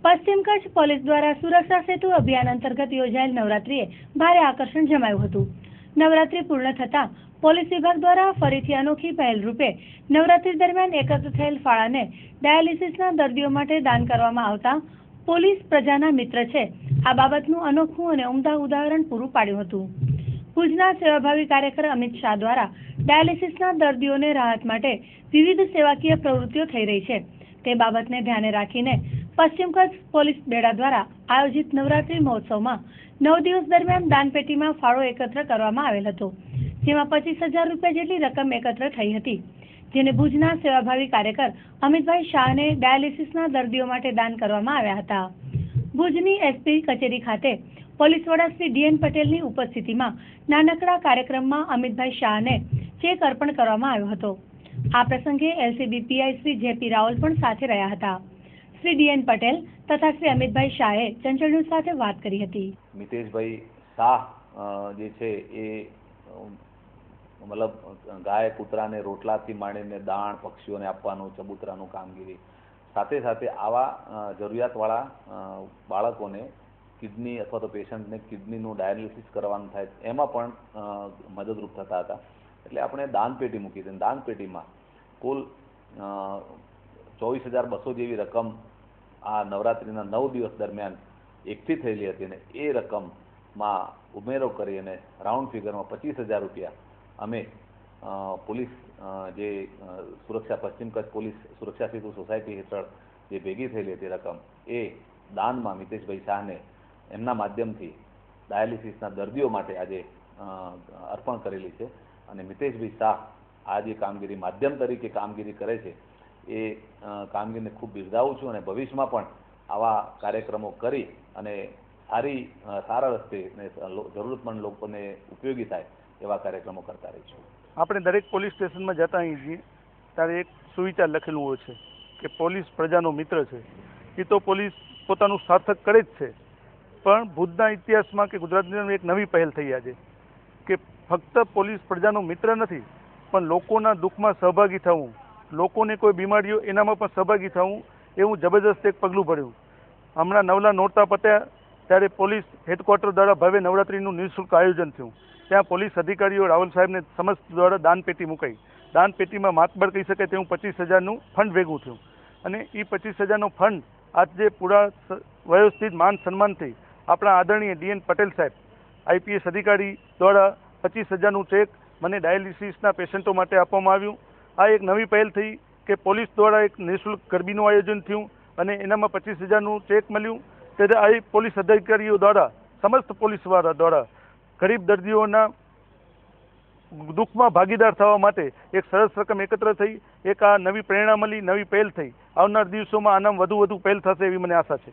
પશ્ચિમ કચ્છ પોલીસ દ્વારા સુરક્ષા સેતુ અભિયાન અંતર્ગત યોજાયેલ નવરાત્રીએ ભારે આકર્ષણ જમાયું હતું। નવરાત્રી પૂર્ણ થતાં પોલીસ વિભાગ દ્વારા ફરીથી અનોખી પહેલ રૂપે નવરાત્રી દરમિયાન એકત્ર થયેલ ફાળાને ડાયાલિસિસના દર્દીઓ માટે દાન કરવામાં આવતા પોલીસ પ્રજાના મિત્ર છે આ બાબતનું અનોખું અને ઉમદા ઉદાહરણ પૂરું પાડ્યું હતું। ભુજના સેવાભાવી કાર્યકર અમિત શાહ દ્વારા ડાયાલિસિસના દર્દીઓને રાહત માટે વિવિધ સેવાકીય પ્રવૃત્તિઓ થઈ રહી છે તે બાબતને ધ્યાને રાખીને પશ્ચિમ કચ્છ પોલીસ બેડા દ્વારા આયોજિત નવરાત્રી મહોત્સવમાં 9 દિવસ દરમિયાન દાનપેટીમાં ફાળો એકત્ર કરવામાં આવેલ હતો, જેમાં 25,000 રૂપિયા જેટલી રકમ એકત્ર થઈ હતી, જેને ભુજના સેવાભાવી કાર્યકર અમિતભાઈ શાહને ડાયાલિસિસના દર્દીઓ માટે દાન કરવામાં આવ્યા હતા। ભુજની એસપી કચેરી ખાતે પોલીસ વડા શ્રી ડીએન પટેલની ઉપસ્થિતિમાં નાનકડા કાર્યક્રમમાં અમિતભાઈ શાહને ચેક અર્પણ કરવામાં આવ્યો હતો। આ પ્રસંગે LCB PI Shri JP Raval પણ સાથે રહ્યા હતા। શ્રી ડીએન પટેલ તથા શ્રી અમિતભાઈ શાહે ચંચળ ન્યૂઝ સાથે વાત કરી હતી। મિતેશભાઈ શાહ જે છે એ મતલબ ગાય કૂતરાને રોટલાથી માંડીને દાણ પક્ષીઓને આપવાનું ચબૂતરાનું કામગીરી સાથે સાથે આવા જરૂરિયાતવાળા બાળકોને કિડની અથવા તો પેશન્ટને કિડનીનું ડાયાલિસિસ કરવાનું થાય એમાં પણ મદદરૂપ થતા હતા। એટલે આપણે દાનપેટી મૂકી હતી। દાનપેટીમાં કુલ 24,200 જેવી રકમ આ નવરાત્રિના 9 દિવસ દરમિયાન એકઠી થયેલી હતી અને એ રકમમાં ઉમેરો કરી અને રાઉન્ડ ફિગરમાં 25,000 રૂપિયા અમે પોલીસ જે સુરક્ષા પશ્ચિમ કચ્છ પોલીસ સુરક્ષા સેતુ સોસાયટી હેઠળ જે ભેગી થયેલી હતી રકમ એ દાનમાં મિતેશભાઈ શાહને એમના માધ્યમથી ડાયાલિસિસના દર્દીઓ માટે આજે અર્પણ કરેલી છે અને મિતેશભાઈ શાહ આ જે કામગીરી માધ્યમ તરીકે કામગીરી કરે છે એ કામગીરીને ખૂબ બિરદાવું છું અને ભવિષ્યમાં પણ આવા કાર્યક્રમો કરી અને સારા રસ્તે જરૂરતમંદ લોકોને ઉપયોગી થાય એવા કાર્યક્રમો કરતા રહીશું। આપણે દરેક પોલીસ સ્ટેશનમાં જતા અહીં છીએ ત્યારે એક સુવિચાર લખેલું હોય છે કે પોલીસ પ્રજાનો મિત્ર છે। એ તો પોલીસ પોતાનું સાર્થક કરે જ છે, પણ ભુજના ઇતિહાસમાં કે ગુજરાતની એક નવી પહેલ થઈ આજે કે ફક્ત પોલીસ પ્રજાનો મિત્ર નથી પણ લોકોના દુઃખમાં સહભાગી થવું, લોકોને કોઈ બીમારી હોય એનામાં પણ સહભાગી થવું એવું જબરદસ્ત એક પગલું ભર્યું। હમણાં નવલા નોરતા પત્યા ત્યારે પોલીસ હેડક્વાર્ટર દ્વારા ભવ્ય નવરાત્રિનું નિઃશુલ્ક આયોજન થયું। ત્યાં પોલીસ અધિકારીઓ રાવલ સાહેબને સમસ્ત દ્વારા દાનપેટી મુકાઈ। દાનપેટીમાં માતબર કહી શકાય તેવું 25,000નું ફંડ ભેગું થયું અને એ 25,000નો ફંડ આજે પૂરા વ્યવસ્થિત માન સન્માનથી આપણા આદરણીય ડીએન પટેલ સાહેબ આઈપીએસ અધિકારી દ્વારા 25,000નું ચેક મને ડાયાલિસિસના પેશન્ટો માટે આપવામાં આવ્યું। આ એક નવી પહેલ થઈ કે પોલીસ દ્વારા એક નિઃશુલ્ક ગરબીનું આયોજન થયું અને એનામાં 25,000નું ચેક મળ્યું। ત્યારે આ પોલીસ અધિકારીઓ દ્વારા સમસ્ત પોલીસવાળા દ્વારા ગરીબ દર્દીઓના દુઃખમાં ભાગીદાર થવા માટે એક સરસ રકમ એકત્ર થઈ। એક આ નવી પ્રેરણા મળી, નવી પહેલ થઈ। આવનાર દિવસોમાં આનામાં વધુ પહેલ થશે એવી મને આશા છે।